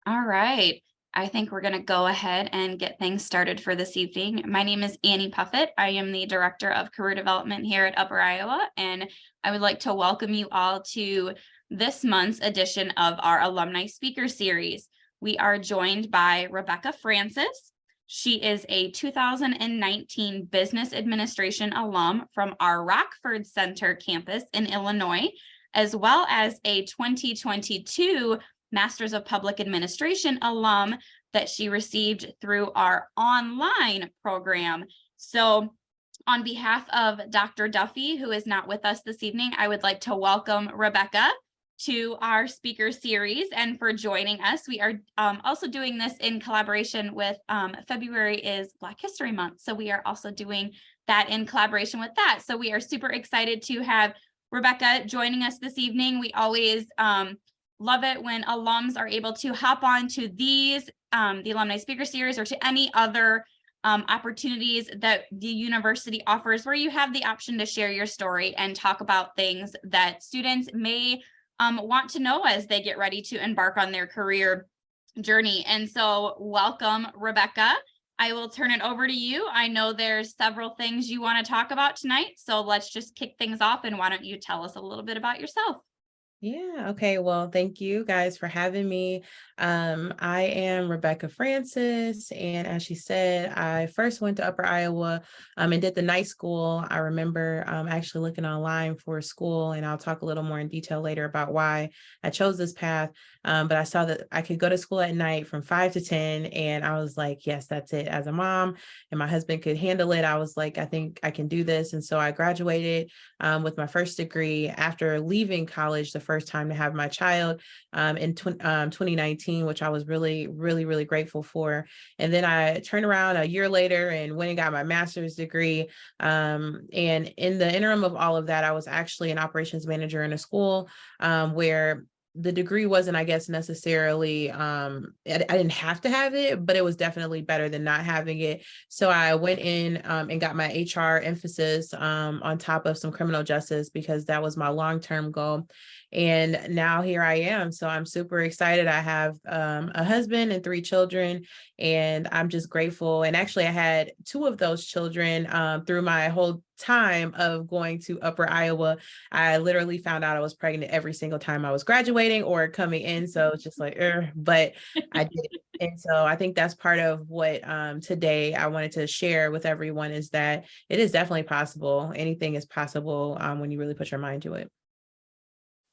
All right. I think we're going to go ahead and get things started for this evening. My name is Annie Puffett. I am the Director of Career Development here at Upper Iowa, and I would like to welcome you all to this month's edition of our Alumni Speaker Series. We are joined by Rebecca Francis. She is a 2019 Business Administration alum from our Rockford Center campus in Illinois, as well as a 2022 Masters of Public Administration alum that she received through our online program. So on behalf of Dr. Duffy, who is not with us this evening, I would like to welcome Rebecca to our speaker series and for joining us. We are also doing this in collaboration with February is Black History Month. So we are also doing that in collaboration with that. So we are super excited to have Rebecca joining us this evening. We always love it when alums are able to hop on to these, the Alumni Speaker Series, or to any other opportunities that the university offers where you have the option to share your story and talk about things that students may want to know as they get ready to embark on their career journey. And so welcome, Rebecca. I will turn it over to you. I know there's several things you want to talk about tonight, so let's just kick things off, and why don't you tell us a little bit about yourself? Yeah. Okay. Well, thank you guys for having me. I am Rebecca Francis, and as she said, I first went to Upper Iowa and did the night school. I remember actually looking online for a school, and I'll talk a little more in detail later about why I chose this path. But I saw that I could go to school at night from 5 to 10, and I was like, yes, that's it. As a mom, and my husband could handle it, I was like, I think I can do this. And so I graduated with my first degree after leaving college the first time to have my child in 2019, which I was really, really, really grateful for. And then I turned around a year later and went and got my master's degree. And in the interim of all of that, I was actually an operations manager in a school where the degree wasn't, I guess, necessarily, I didn't have to have it, but it was definitely better than not having it. So I went in and got my HR emphasis on top of some criminal justice because that was my long-term goal. And now here I am. So I'm super excited. I have a husband and 3 children, and I'm just grateful. And actually, I had 2 of those children through my whole time of going to Upper Iowa. I literally found out I was pregnant every single time I was graduating or coming in. So it's just like, but I did. And so I think that's part of what today I wanted to share with everyone is that it is definitely possible. Anything is possible when you really put your mind to it.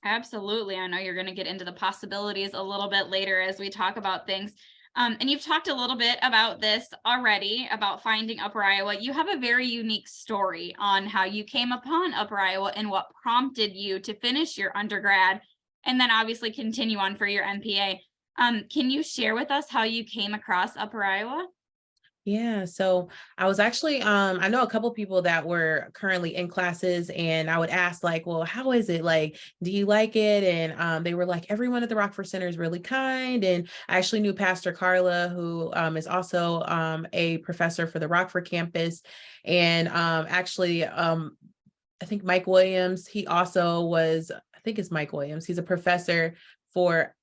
Absolutely. I know you're going to get into the possibilities a little bit later as we talk about things. And you've talked a little bit about this already, about finding Upper Iowa. You have a very unique story on how you came upon Upper Iowa and what prompted you to finish your undergrad and then obviously continue on for your MPA. Can you share with us how you came across Upper Iowa? Yeah, so I was actually I know a couple people that were currently in classes, and I would ask like, well, how is it? Like, do you like it? And they were like, everyone at the Rockford Center is really kind. And I actually knew Pastor Carla, who is also a professor for the Rockford campus. And actually I think Mike Williams, he also was, I think it's Mike Williams. He's a professor for,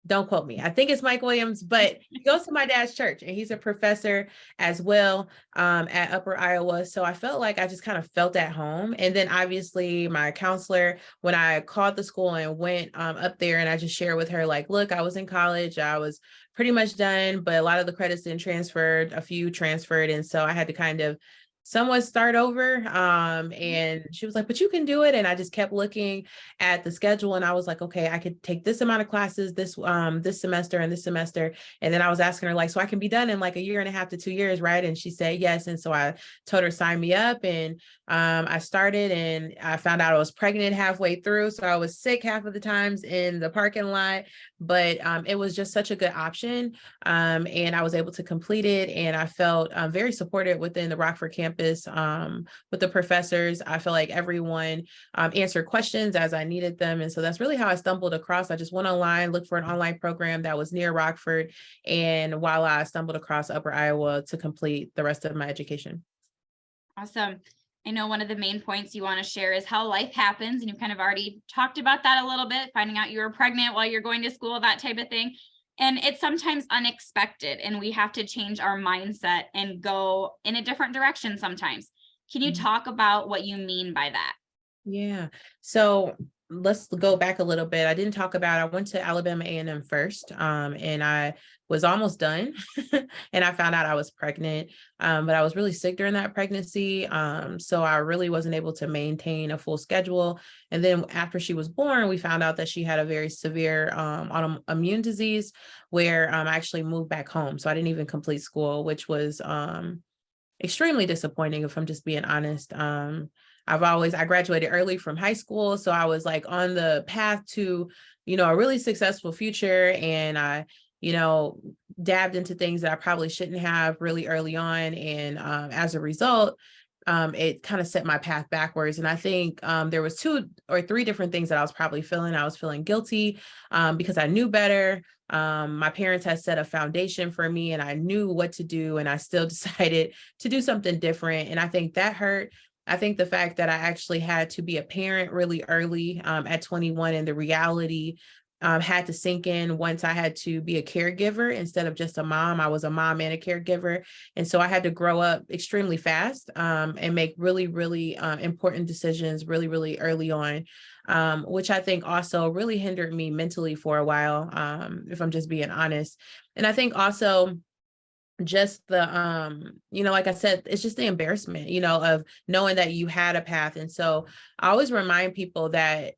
don't quote me, I think it's Mike Williams, but he goes to my dad's church and he's a professor as well at Upper Iowa. So I felt like I just kind of felt at home. And then obviously my counselor, when I called the school and went up there, and I just shared with her, like, look, I was in college, I was pretty much done, but a lot of the credits didn't transfer, a few transferred. And so I had to kind of somewhat start over. And she was like, but you can do it. And I just kept looking at the schedule, and I was like, okay, I could take this amount of classes this semester and this semester. And then I was asking her, like, so I can be done in like a year and a half to 2 years, right? And she said yes. And so I told her sign me up, and I started, and I found out I was pregnant halfway through. So I was sick half of the times in the parking lot, but it was just such a good option. And I was able to complete it, and I felt very supported within the Rockford campus with the professors. I feel like everyone answered questions as I needed them. And so that's really how I stumbled across. I just went online, looked for an online program that was near Rockford, and while I stumbled across Upper Iowa to complete the rest of my education. Awesome. I know one of the main points you want to share is how life happens, and you kind of already talked about that a little bit, finding out you were pregnant while you're going to school, that type of thing. And it's sometimes unexpected, and we have to change our mindset and go in a different direction sometimes. Can you Mhm. talk about what you mean by that? Yeah. So let's go back a little bit. I didn't talk about, I went to Alabama A&M first, and I was almost done and I found out I was pregnant, but I was really sick during that pregnancy. So I really wasn't able to maintain a full schedule. And then after she was born, we found out that she had a very severe autoimmune disease where I actually moved back home. So I didn't even complete school, which was extremely disappointing, if I'm just being honest. I graduated early from high school, so I was like on the path to, a really successful future. And I, you know, dabbed into things that I probably shouldn't have really early on. And as a result, it kind of set my path backwards. And I think there was 2 or 3 different things that I was probably feeling. I was feeling guilty because I knew better. My parents had set a foundation for me and I knew what to do, and I still decided to do something different. And I think that hurt. I think the fact that I actually had to be a parent really early at 21, and the reality had to sink in once I had to be a caregiver instead of just a mom. I was a mom and a caregiver. And so I had to grow up extremely fast and make really, really important decisions really, really early on, which I think also really hindered me mentally for a while, if I'm just being honest. And I think also just the like I said, it's just the embarrassment, of knowing that you had a path. And so I always remind people that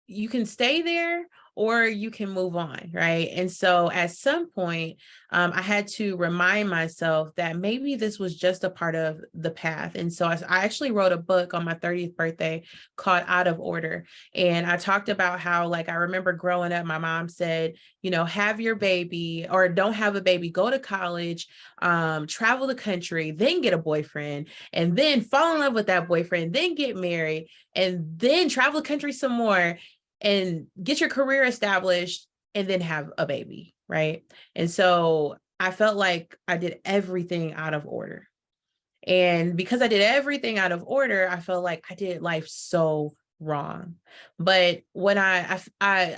you can stay there or you can move on, right? And so at some point, I had to remind myself that maybe this was just a part of the path. And so I actually wrote a book on my 30th birthday called Out of Order. And I talked about how, like, I remember growing up, my mom said, have your baby or don't have a baby, go to college, travel the country, then get a boyfriend, and then fall in love with that boyfriend, then get married, and then travel the country some more and get your career established and then have a baby, right? And so I felt like I did everything out of order. And because I did everything out of order, I felt like I did life so wrong. But when I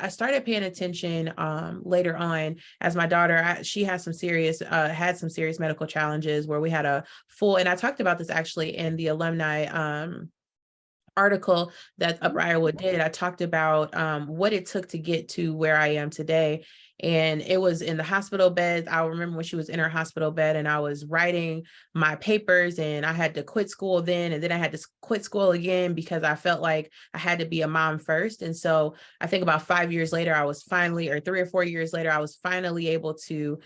started paying attention later on, as my daughter, she has some serious had some serious medical challenges where we had a full, and I talked about this actually in the alumni article that Upper Iowa did. I talked about what it took to get to where I am today. And it was in the hospital bed. I remember when she was in her hospital bed and I was writing my papers, and I had to quit school then. And then I had to quit school again because I felt like I had to be a mom first. And so I think about 5 years later, I was finally, or 3 or 4 years later, I was finally able to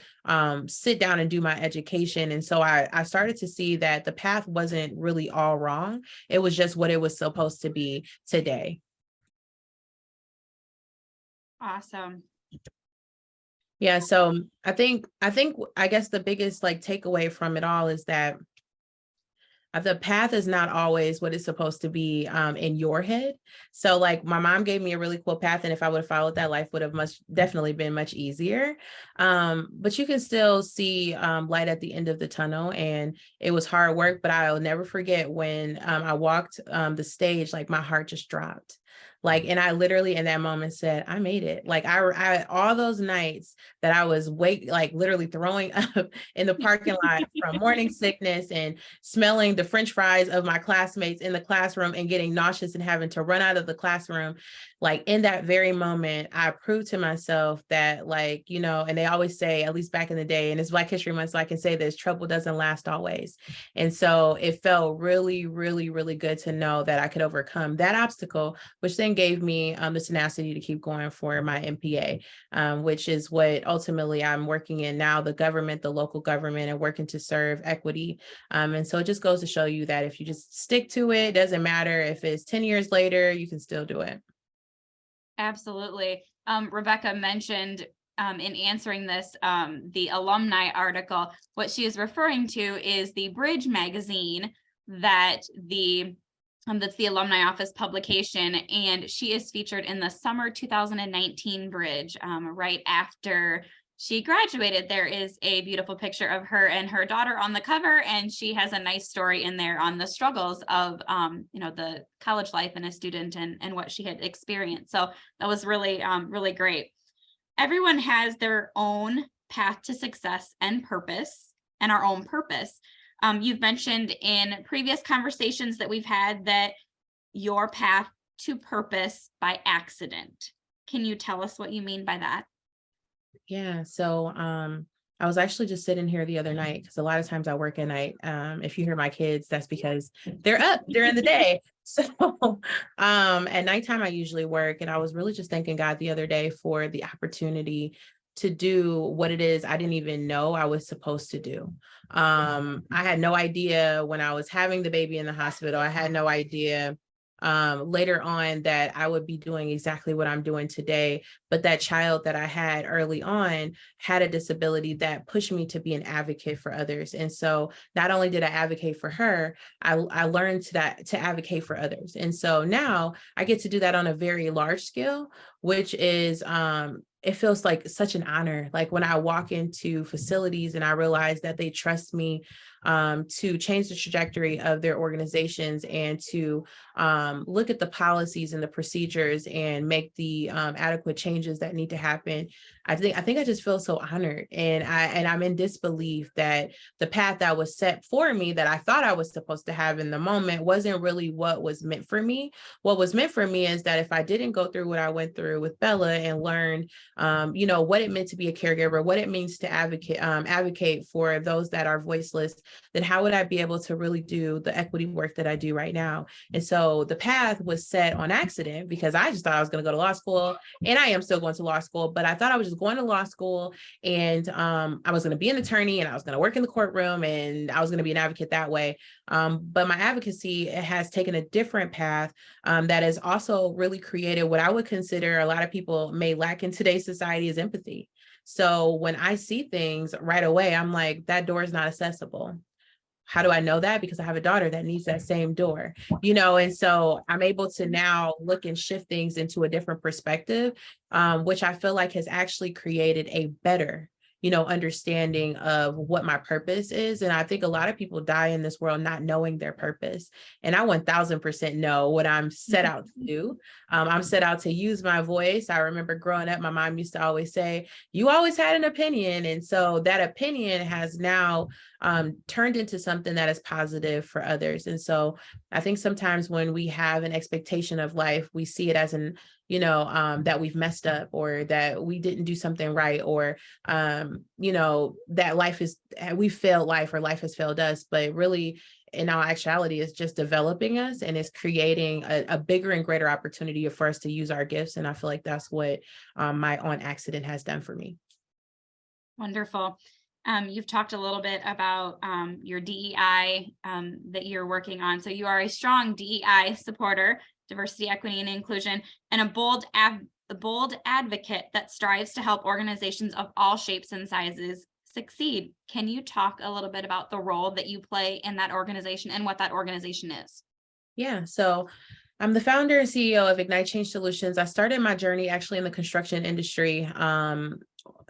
sit down and do my education. And so I started to see that the path wasn't really all wrong. It was just what it was supposed to be today. Awesome. Yeah. So I guess the biggest like takeaway from it all is that the path is not always what it's supposed to be in your head. So like my mom gave me a really cool path, and if I would have followed that, life would have much definitely been much easier. But you can still see light at the end of the tunnel, and it was hard work, but I'll never forget when I walked the stage, like my heart just dropped. Like, and I literally in that moment said, I made it. Like I all those nights that I was like literally throwing up in the parking lot from morning sickness and smelling the French fries of my classmates in the classroom and getting nauseous and having to run out of the classroom. Like in that very moment, I proved to myself that, like, and they always say, at least back in the day, and it's Black History Month, so I can say this, trouble doesn't last always. And so it felt really, really, really good to know that I could overcome that obstacle, which then gave me the tenacity to keep going for my MPA, which is what ultimately I'm working in now, the government, the local government, and working to serve equity. And so it just goes to show you that if you just stick to it, it doesn't matter if it's 10 years later, you can still do it. Absolutely. Rebecca mentioned in answering this, the alumni article. What she is referring to is the Bridge magazine that that's the alumni office publication, and she is featured in the summer 2019 Bridge right after she graduated. There is a beautiful picture of her and her daughter on the cover, and she has a nice story in there on the struggles of the college life and a student and what she had experienced. So that was really really great. everyone has their own path to success and purpose and our own purpose. You've mentioned in previous conversations that we've had that your path to purpose by accident. Can you tell us what you mean by that? Yeah. So I was actually just sitting here the other night because a lot of times I work at night. If you hear my kids, that's because they're up during the day. So at nighttime I usually work. And I was really just thanking God the other day for the opportunity to do what it is I didn't even know I was supposed to do. I had no idea when I was having the baby in the hospital. I had no idea later on that I would be doing exactly what I'm doing today. But that child that I had early on had a disability that pushed me to be an advocate for others. And so not only did I advocate for her, I learned to advocate for others. And so now I get to do that on a very large scale, which is it feels like such an honor. Like when I walk into facilities and I realize that they trust me to change the trajectory of their organizations and to look at the policies and the procedures and make the adequate changes that need to happen. I think I just feel so honored, and I'm in disbelief that the path that was set for me that I thought I was supposed to have in the moment wasn't really what was meant for me. What was meant for me is that if I didn't go through what I went through with Bella and learn what it meant to be a caregiver, what it means to advocate for those that are voiceless, then how would I be able to really do the equity work that I do right now? And so the path was set on accident because I just thought I was going to go to law school, and I am still going to law school, but I thought I was just going to law school and I was going to be an attorney and I was going to work in the courtroom and I was going to be an advocate that way. But my advocacy has taken a different path that has also really created what I would consider a lot of people may lack in today's society is empathy. So when I see things right away, I'm like, that door is not accessible. How do I know that? Because I have a daughter that needs that same door, and so I'm able to now look and shift things into a different perspective, which I feel like has actually created a better, understanding of what my purpose is. And I think a lot of people die in this world not knowing their purpose. And I 1000% know what I'm set out to do. I'm set out to use my voice. I remember growing up, my mom used to always say, you always had an opinion. And so that opinion has now turned into something that is positive for others. And so I think sometimes when we have an expectation of life, we see it as that we've messed up or that we didn't do something right, or, that we failed life or life has failed us. But really, in all actuality, it's just developing us and it's creating a bigger and greater opportunity for us to use our gifts. And I feel like that's what my on accident has done for me. Wonderful. You've talked a little bit about your DEI that you're working on. So you are a strong DEI supporter, diversity, equity, and inclusion, and a bold advocate that strives to help organizations of all shapes and sizes succeed. Can you talk a little bit about the role that you play in that organization and what that organization is? Yeah. So I'm the founder and CEO of Ignite Change Solutions. I started my journey actually in the construction industry.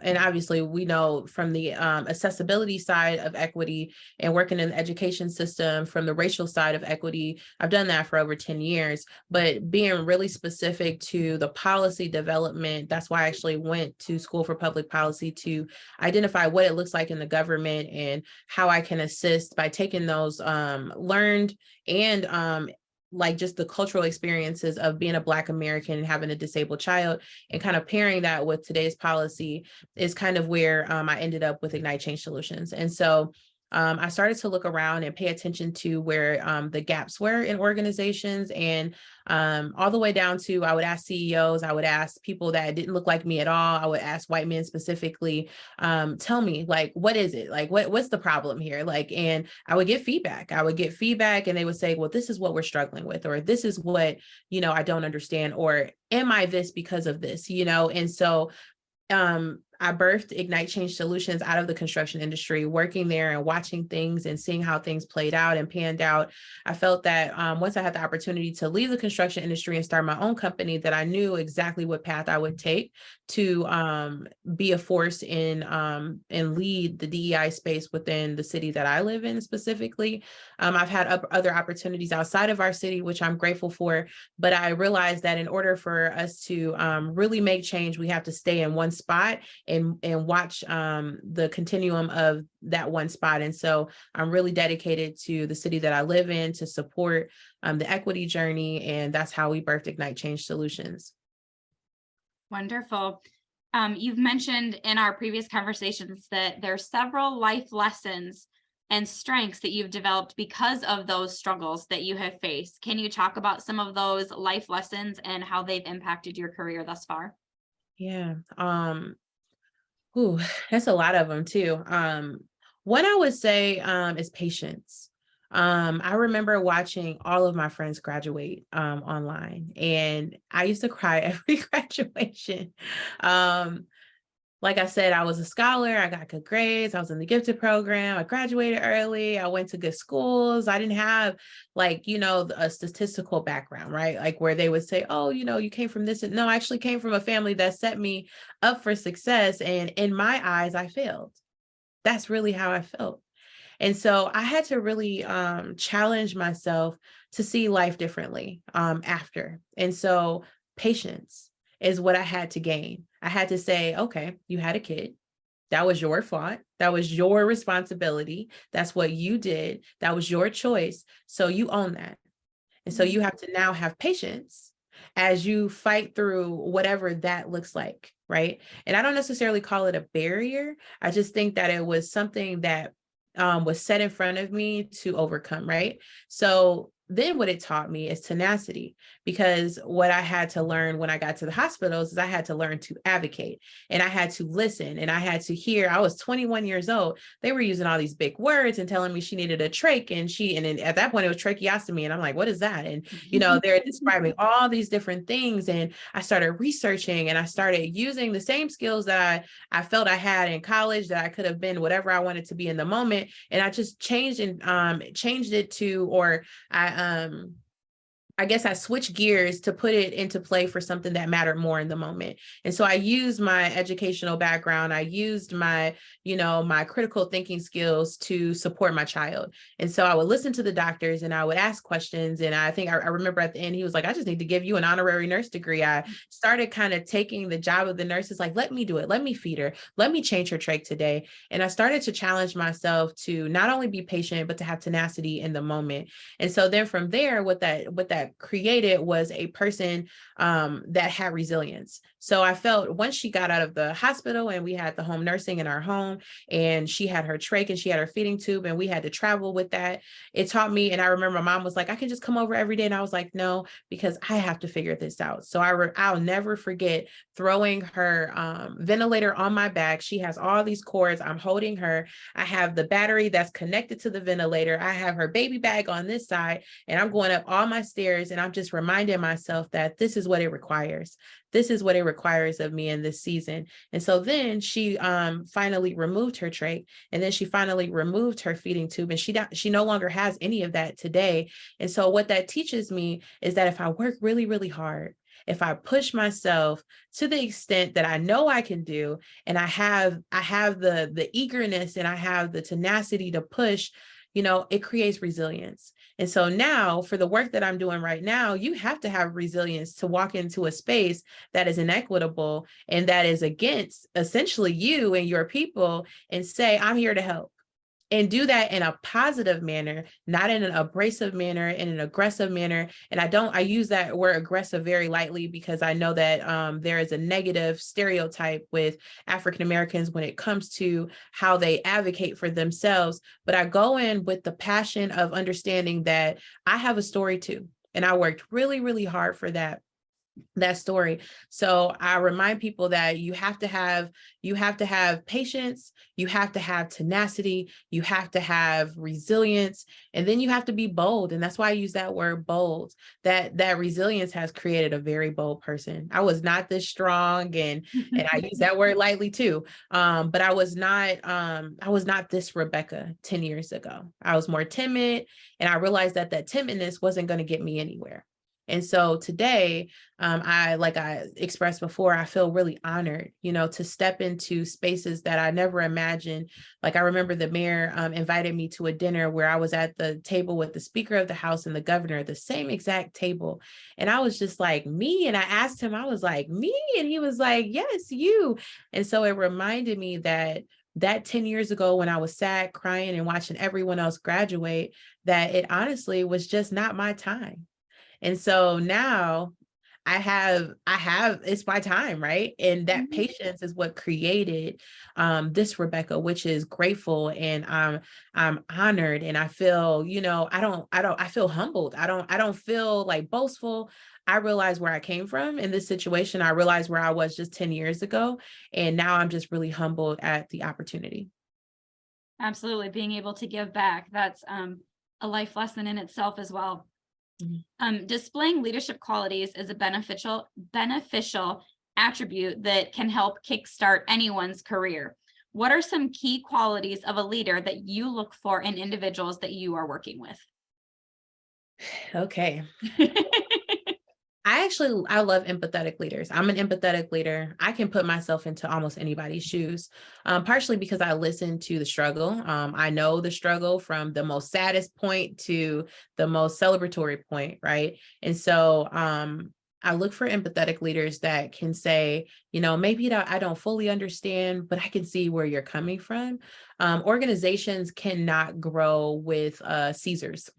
And obviously, we know from the accessibility side of equity and working in the education system from the racial side of equity, I've done that for over 10 years. But being really specific to the policy development, that's why I actually went to school for public policy to identify what it looks like in the government and how I can assist by taking those learned and like just the cultural experiences of being a Black American and having a disabled child and kind of pairing that with today's policy is kind of where I ended up with Ignite Change Solutions. And so I started to look around and pay attention to where the gaps were in organizations, and all the way down to I would ask CEOs, I would ask people that didn't look like me at all. I would ask white men specifically, tell me, like, what is it? Like, what's the problem here? Like, and I would get feedback. And they would say, well, this is what we're struggling with, or this is what, I don't understand, or am I this because of this, And so I birthed Ignite Change Solutions out of the construction industry, working there and watching things and seeing how things played out and panned out. I felt that once I had the opportunity to leave the construction industry and start my own company, that I knew exactly what path I would take to be a force in and lead the DEI space within the city that I live in specifically. I've had other opportunities outside of our city, which I'm grateful for, but I realized that in order for us to really make change, we have to stay in one spot and watch the continuum of that one spot. And so I'm really dedicated to the city that I live in to support the equity journey. And that's how we birthed Ignite Change Solutions. Wonderful. You've mentioned in our previous conversations that there are several life lessons and strengths that you've developed because of those struggles that you have faced. Can you talk about some of those life lessons and how they've impacted your career thus far? Yeah. Ooh, that's a lot of them too. One I would say is patience. I remember watching all of my friends graduate online, and I used to cry every graduation. Um, like I said, I was a scholar. I got good grades. I was in the gifted program. I graduated early. I went to good schools. I didn't have like, a statistical background, right? Like where they would say, oh, you came from this. No, I actually came from a family that set me up for success. And in my eyes, I failed. That's really how I felt. And so I had to really challenge myself to see life differently after. And so patience is what I had to gain. I had to say, okay, you had a kid. That was your fault. That was your responsibility. That's what you did. That was your choice. So you own that. And so you have to now have patience as you fight through whatever that looks like. Right. And I don't necessarily call it a barrier. I just think that it was something that was set in front of me to overcome. Right. So then what it taught me is tenacity, because what I had to learn when I got to the hospitals is I had to learn to advocate, and I had to listen, and I had to hear. I was 21 years old. They were using all these big words and telling me she needed a trach, and then at that point it was tracheostomy. And I'm like, what is that? And, they're describing all these different things. And I started researching, and I started using the same skills that I felt I had in college, that I could have been whatever I wanted to be in the moment. And I just changed it to, or I guess I switched gears to put it into play for something that mattered more in the moment. And so I used my educational background. I used my, my critical thinking skills to support my child. And so I would listen to the doctors and I would ask questions. And I think I remember at the end, he was like, I just need to give you an honorary nurse degree. I started kind of taking the job of the nurses, like, let me do it. Let me feed her. Let me change her trach today. And I started to challenge myself to not only be patient, but to have tenacity in the moment. And so then from there, what that created was a person that had resilience. So I felt once she got out of the hospital and we had the home nursing in our home, and she had her trach and she had her feeding tube, and we had to travel with that, it taught me. And I remember my mom was like, I can just come over every day. And I was like, no, because I have to figure this out. So I'll never forget throwing her ventilator on my back. She has all these cords. I'm holding her. I have the battery that's connected to the ventilator. I have her baby bag on this side, and I'm going up all my stairs, and I'm just reminding myself that this is what it requires. This is what it requires of me in this season. And so then she finally removed her trach, and then she finally removed her feeding tube, and she no longer has any of that today. And so what that teaches me is that if I work really, really hard, if I push myself to the extent that I know I can do, and I have the eagerness and I have the tenacity to push, it creates resilience. And so now for the work that I'm doing right now, you have to have resilience to walk into a space that is inequitable and that is against essentially you and your people, and say, I'm here to help. And do that in a positive manner, not in an abrasive manner, in an aggressive manner. And I use that word aggressive very lightly, because I know that there is a negative stereotype with African Americans when it comes to how they advocate for themselves. But I go in with the passion of understanding that I have a story too. And I worked really, really hard for that. that story. So I remind people that you have to have patience, you have to have tenacity, you have to have resilience, and then you have to be bold. And that's why I use that word bold. That resilience has created a very bold person. I was not this strong, and I use that word lightly too. But I was not this Rebecca 10 years ago. I was more timid, and I realized that that timidness wasn't going to get me anywhere. And so today, like I expressed before, I feel really honored, to step into spaces that I never imagined. Like I remember the mayor invited me to a dinner where I was at the table with the Speaker of the House and the governor, the same exact table. And I was just like, me? And I asked him, I was like, me? And he was like, yes, you. And so it reminded me that 10 years ago when I was sad, crying and watching everyone else graduate, that it honestly was just not my time. And so now I have, it's my time, right? And that Mhm. patience is what created this Rebecca, which is grateful, and I'm honored, and I feel, I feel humbled. I don't feel like boastful. I realize where I came from in this situation. I realize where I was just 10 years ago. And now I'm just really humbled at the opportunity. Absolutely. Being able to give back. That's a life lesson in itself as well. Mhm. Displaying leadership qualities is a beneficial attribute that can help kickstart anyone's career. What are some key qualities of a leader that you look for in individuals that you are working with? Okay. I love empathetic leaders. I'm an empathetic leader. I can put myself into almost anybody's shoes, partially because I listen to the struggle. I know the struggle from the most saddest point to the most celebratory point, right? And so I look for empathetic leaders that can say, maybe that I don't fully understand, but I can see where you're coming from. Organizations cannot grow with Caesars.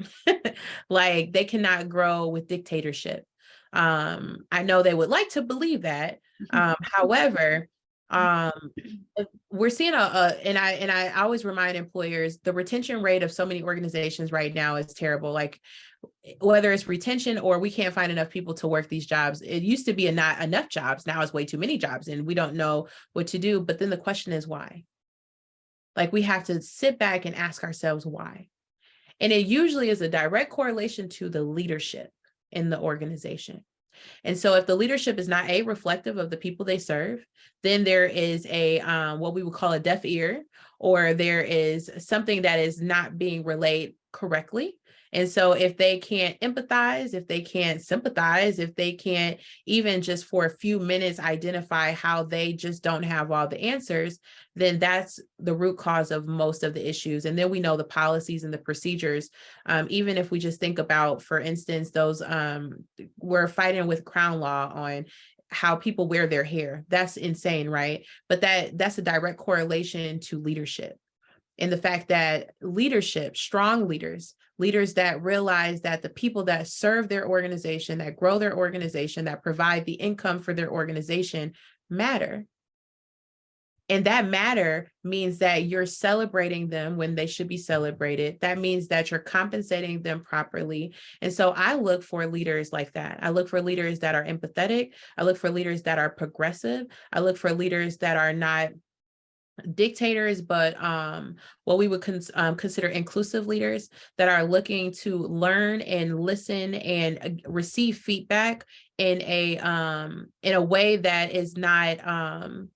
Like they cannot grow with dictatorship. I know they would like to believe that. However, um, we're seeing and I always remind employers the retention rate of so many organizations right now is terrible. Like whether it's retention or we can't find enough people to work these jobs. It used to be not enough jobs. Now it's way too many jobs, and we don't know what to do. But then the question is why? Like we have to sit back and ask ourselves why. And it usually is a direct correlation to the leadership in the organization. And so if the leadership is not reflective of the people they serve, then there is a what we would call a deaf ear, or there is something that is not being relayed correctly. And so if they can't empathize, if they can't sympathize, if they can't even just for a few minutes identify how they just don't have all the answers, then that's the root cause of most of the issues. And then we know the policies and the procedures. Even if we just think about, for instance, those we're fighting with Crown Law on how people wear their hair. That's insane, right? But that's a direct correlation to leadership, and the fact that leadership, strong leaders that realize that the people that serve their organization, that grow their organization, that provide the income for their organization matter. And that matter means that you're celebrating them when they should be celebrated. That means that you're compensating them properly. And so I look for leaders like that. I look for leaders that are empathetic. I look for leaders that are progressive. I look for leaders that are not dictators, but what we would consider inclusive leaders, that are looking to learn and listen and receive feedback in a way that is not I'm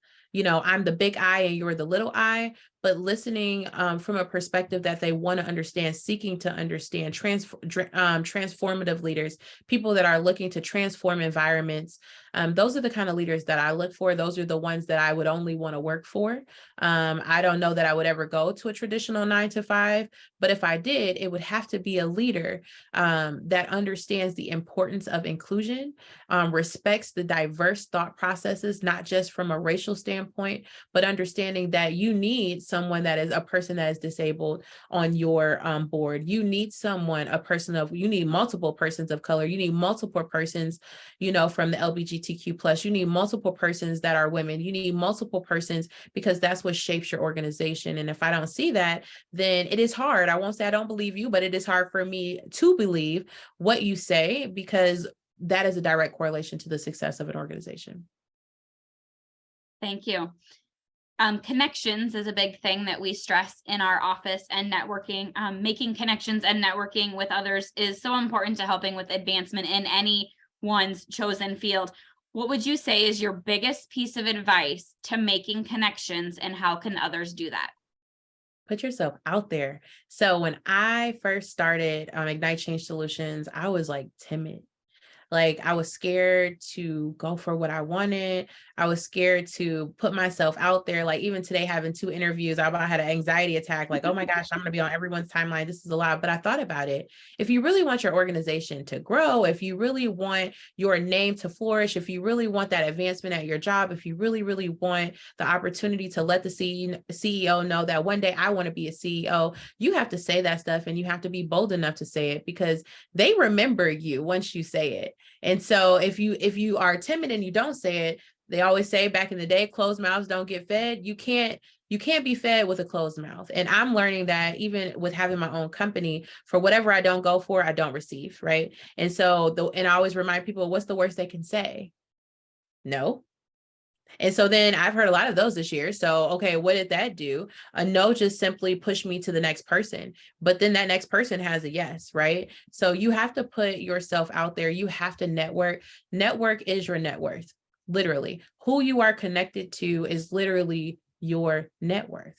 the big I and you're the little I, but listening from a perspective that they want to understand, seeking to understand, transformative leaders, people that are looking to transform environments. Those are the kind of leaders that I look for. Those are the ones that I would only want to work for. I don't know that I would ever go to a traditional 9 to 5, but if I did, it would have to be a leader that understands the importance of inclusion, respects the diverse thought processes, not just from a racial standpoint, but understanding that you need someone that is a person that is disabled on your board. You need you need multiple persons of color. You need multiple persons, from the LGBTQ plus. You need multiple persons that are women. You need multiple persons, because that's what shapes your organization. And if I don't see that, then it is hard. I won't say I don't believe you, but it is hard for me to believe what you say, because that is a direct correlation to the success of an organization. Thank you. Connections is a big thing that we stress in our office, and networking, making connections and networking with others is so important to helping with advancement in anyone's chosen field. What would you say is your biggest piece of advice to making connections, and how can others do that? Put yourself out there. So when I first started Ignite Change Solutions, I was like timid. Like I was scared to go for what I wanted. I was scared to put myself out there. Like even today, having 2 interviews, I about had an anxiety attack. Like, oh my gosh, I'm going to be on everyone's timeline. This is a lot. But I thought about it. If you really want your organization to grow, if you really want your name to flourish, if you really want that advancement at your job, if you really, really want the opportunity to let the CEO know that one day I want to be a CEO, you have to say that stuff, and you have to be bold enough to say it, because they remember you once you say it. And so if you are timid and you don't say it, they always say back in the day, closed mouths don't get fed. You can't be fed with a closed mouth. And I'm learning that even with having my own company, for whatever I don't go for, I don't receive, right? And so and I always remind people, what's the worst they can say? No. And so then I've heard a lot of those this year. So, okay, what did that do? A no just simply pushed me to the next person. But then that next person has a yes, right? So you have to put yourself out there. You have to network. Network is your net worth, literally. Who you are connected to is literally your net worth.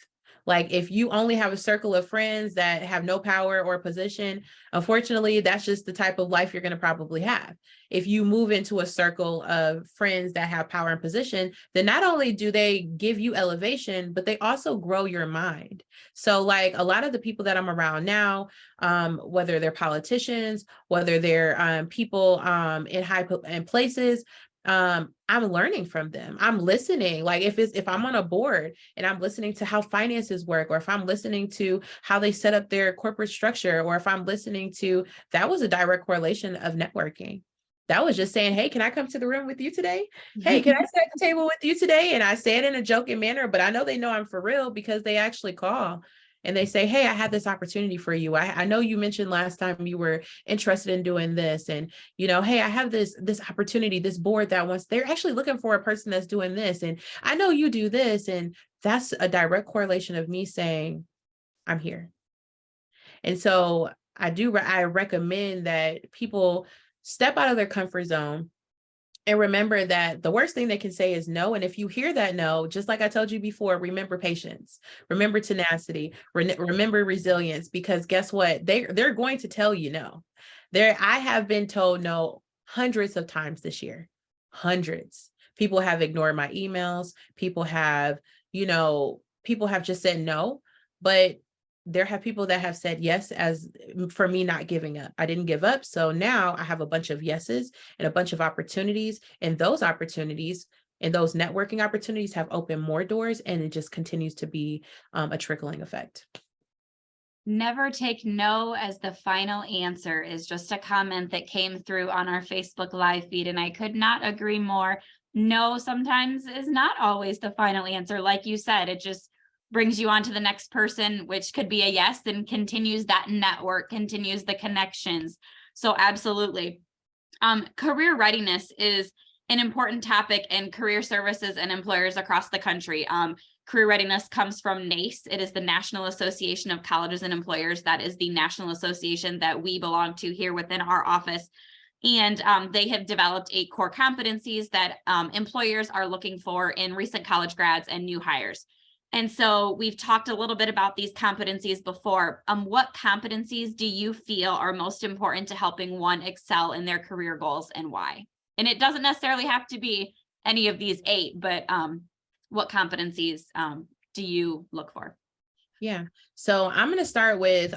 Like if you only have a circle of friends that have no power or position, unfortunately, that's just the type of life you're going to probably have. If you move into a circle of friends that have power and position, then not only do they give you elevation, but they also grow your mind. So like a lot of the people that I'm around now, whether they're politicians, whether they're people in high places, I'm learning from them. I'm listening. Like if I'm on a board and I'm listening to how finances work, or if I'm listening to how they set up their corporate structure, or if I'm listening to, that was a direct correlation of networking. That was just saying, hey, can I come to the room with you today? Hey, can I sit at the table with you today? And I say it in a joking manner, but I know they know I'm for real, because they actually call and they say, hey, I had this opportunity for you. I know you mentioned last time you were interested in doing this. And, hey, I have this opportunity, this board that wants, they're actually looking for a person that's doing this. And I know you do this. And that's a direct correlation of me saying, I'm here. And so I recommend that people step out of their comfort zone and remember that the worst thing they can say is no. And if you hear that no, just like I told you before, remember patience, remember tenacity, remember resilience, because guess what? They're going to tell you no. I have been told no hundreds of times this year, hundreds. People have ignored my emails. People have just said no, but there have people that have said yes, as for me not giving up. I didn't give up. So now I have a bunch of yeses and a bunch of opportunities, and those opportunities and those networking opportunities have opened more doors, and it just continues to be a trickling effect. Never take no as the final answer is just a comment that came through on our Facebook live feed, and I could not agree more. No sometimes is not always the final answer. Like you said, it just brings you on to the next person, which could be a yes, and continues that network, continues the connections. So absolutely. Career readiness is an important topic in career services and employers across the country. Career readiness comes from NACE. It is the National Association of Colleges and Employers. That is the national association that we belong to here within our office. And they have developed 8 core competencies that employers are looking for in recent college grads and new hires. And so we've talked a little bit about these competencies before. What competencies do you feel are most important to helping one excel in their career goals, and why? And it doesn't necessarily have to be any of these 8, but what competencies do you look for? Yeah. So I'm going to start with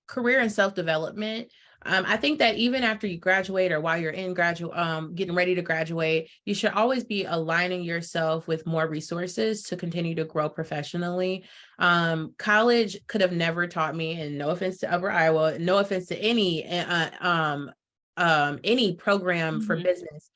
career and self-development. I think that even after you graduate, or while you're in getting ready to graduate, you should always be aligning yourself with more resources to continue to grow professionally. College could have never taught me, and no offense to Upper Iowa, no offense to any program for business,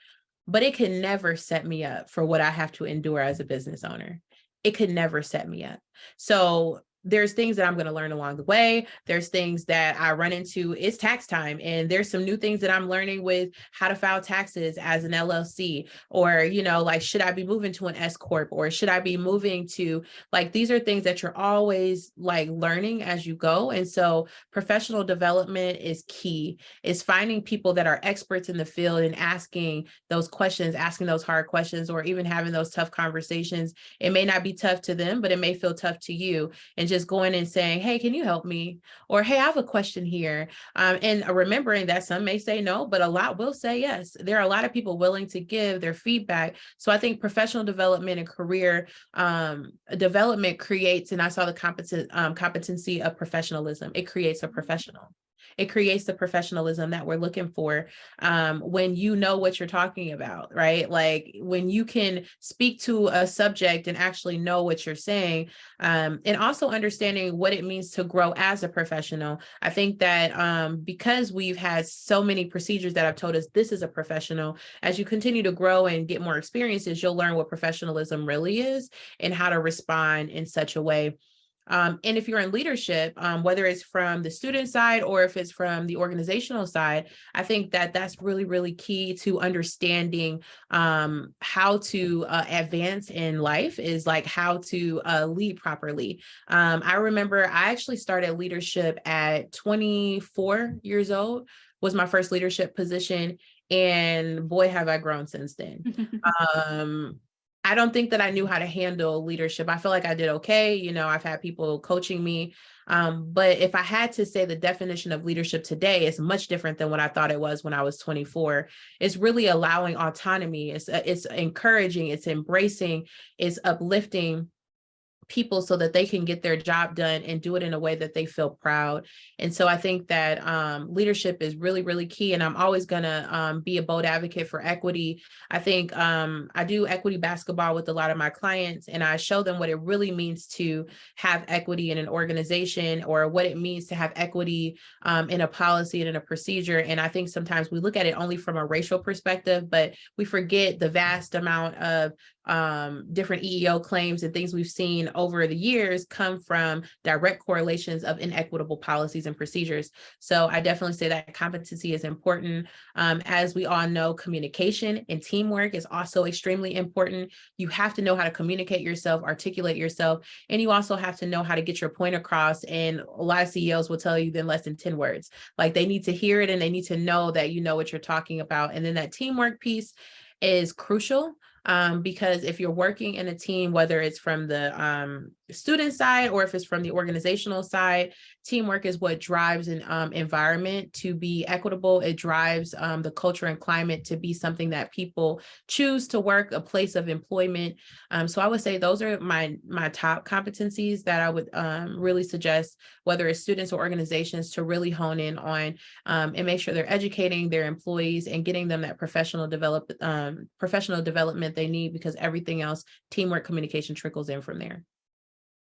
but it can never set me up for what I have to endure as a business owner. It could never set me up. So there's things that I'm going to learn along the way. There's things that I run into. It's tax time. And there's some new things that I'm learning with how to file taxes as an LLC, or, like, should I be moving to an S Corp, or should I be moving to, like, these are things that you're always like learning as you go. And so professional development is key. Is finding people that are experts in the field and asking those questions, asking those hard questions, or even having those tough conversations. It may not be tough to them, but it may feel tough to you, and just going and saying, hey, can you help me? Or, hey, I have a question here. And remembering that some may say no, but a lot will say yes. There are a lot of people willing to give their feedback. So I think professional development and career development creates, and I saw the competency of professionalism. It creates a professional. It creates the professionalism that we're looking for, when you know what you're talking about, right? Like when you can speak to a subject and actually know what you're saying, and also understanding what it means to grow as a professional. I think that because we've had so many procedures that have told us this is a professional, as you continue to grow and get more experiences, you'll learn what professionalism really is and how to respond in such a way. And if you're in leadership, whether it's from the student side or if it's from the organizational side, I think that that's really, really key to understanding how to advance in life, is like how to lead properly. I remember I actually started leadership at 24 years old, was my first leadership position. And boy, have I grown since then. Um, I don't think that I knew how to handle leadership. I feel like I did okay. I've had people coaching me. But if I had to say the definition of leadership today, it's much different than what I thought it was when I was 24. It's really allowing autonomy. It's encouraging, it's embracing, it's uplifting people so that they can get their job done and do it in a way that they feel proud. And so I think that leadership is really, really key. And I'm always going to be a bold advocate for equity. I think I do equity basketball with a lot of my clients, and I show them what it really means to have equity in an organization, or what it means to have equity in a policy and in a procedure. And I think sometimes we look at it only from a racial perspective, but we forget the vast amount of different EEO claims and things we've seen over the years come from direct correlations of inequitable policies and procedures. So I definitely say that competency is important. As we all know, communication and teamwork is also extremely important. You have to know how to communicate yourself, articulate yourself, and you also have to know how to get your point across. And a lot of CEOs will tell you in less than 10 words. Like, they need to hear it and they need to know that you know what you're talking about. And then that teamwork piece is crucial. Because if you're working in a team, whether it's from the student side or if it's from the organizational side, teamwork is what drives an environment to be equitable. It drives the culture and climate to be something that people choose to work, a place of employment. So I would say those are my top competencies that I would really suggest, whether it's students or organizations, to really hone in on and make sure they're educating their employees and getting them that professional development they need, because everything else, teamwork, communication, trickles in from there.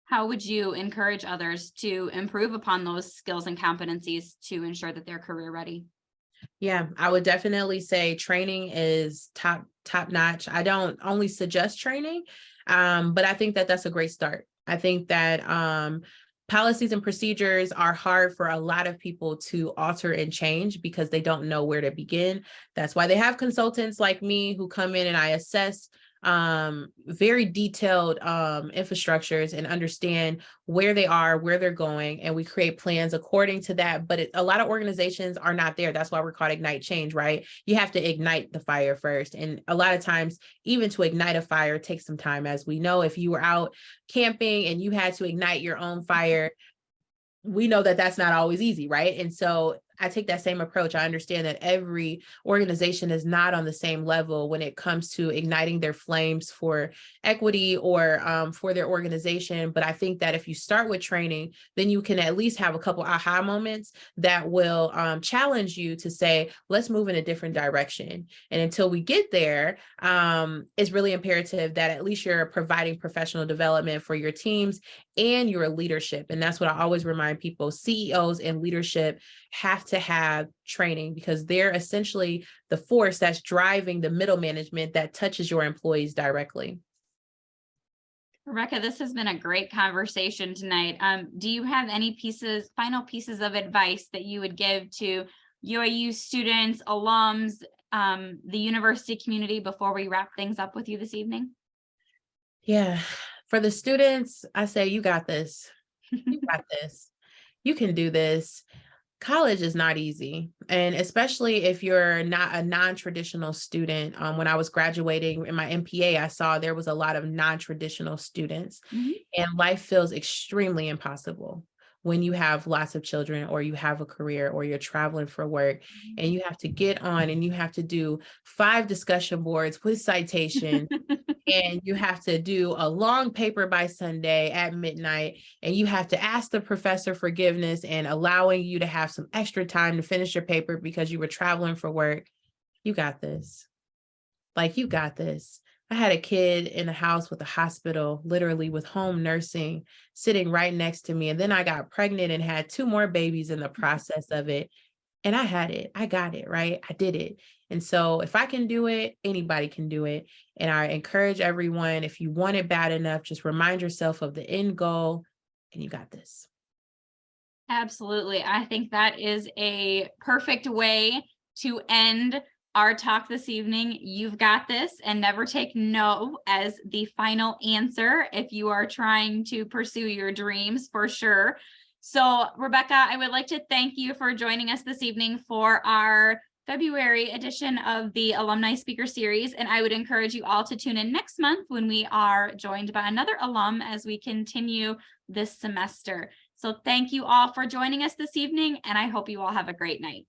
How would you encourage others to improve upon those skills and competencies to ensure that they're career ready? Yeah, I would definitely say training is top notch. I don't only suggest training, but I think that that's a great start. I think that policies and procedures are hard for a lot of people to alter and change because they don't know where to begin. That's why they have consultants like me who come in and I assess very detailed infrastructures and understand where they are, where they're going, and we create plans according to that. But a lot of organizations are not there. That's why we're called Ignite Change, right? You have to ignite the fire first. And a lot of times, even to ignite a fire takes some time. As we know, if you were out camping and you had to ignite your own fire, we know that that's not always easy, right? And so I take that same approach. I understand that every organization is not on the same level when it comes to igniting their flames for equity or for their organization. But I think that if you start with training, then you can at least have a couple aha moments that will challenge you to say, let's move in a different direction. And until we get there, it's really imperative that at least you're providing professional development for your teams and your leadership. And that's what I always remind people. CEOs and leadership have to have training because they're essentially the force that's driving the middle management that touches your employees directly. Rebecca, this has been a great conversation tonight. Do you have any final pieces of advice that you would give to UAU students, alums, the university community before we wrap things up with you this evening? Yeah. For the students, I say, you got this. You got this. You can do this. College is not easy. And especially if you're not a non-traditional student. When I was graduating in my MPA, I saw there was a lot of non-traditional students, Mhm. and life feels extremely impossible when you have lots of children or you have a career or you're traveling for work and you have to get on and you have to do 5 discussion boards with citation, and you have to do a long paper by Sunday at midnight, and you have to ask the professor forgiveness and allowing you to have some extra time to finish your paper because you were traveling for work. You got this. Like, you got this. I had a kid in the house with a hospital, literally with home nursing, sitting right next to me. And then I got pregnant and had 2 more babies in the process of it. And I had it. I got it, right? I did it. And so if I can do it, anybody can do it. And I encourage everyone, if you want it bad enough, just remind yourself of the end goal, and you got this. Absolutely. I think that is a perfect way to end our talk this evening. You've got this, and never take no as the final answer if you are trying to pursue your dreams, for sure. So, Rebecca, I would like to thank you for joining us this evening for our February edition of the Alumni Speaker Series. And I would encourage you all to tune in next month when we are joined by another alum as we continue this semester. So thank you all for joining us this evening, and I hope you all have a great night.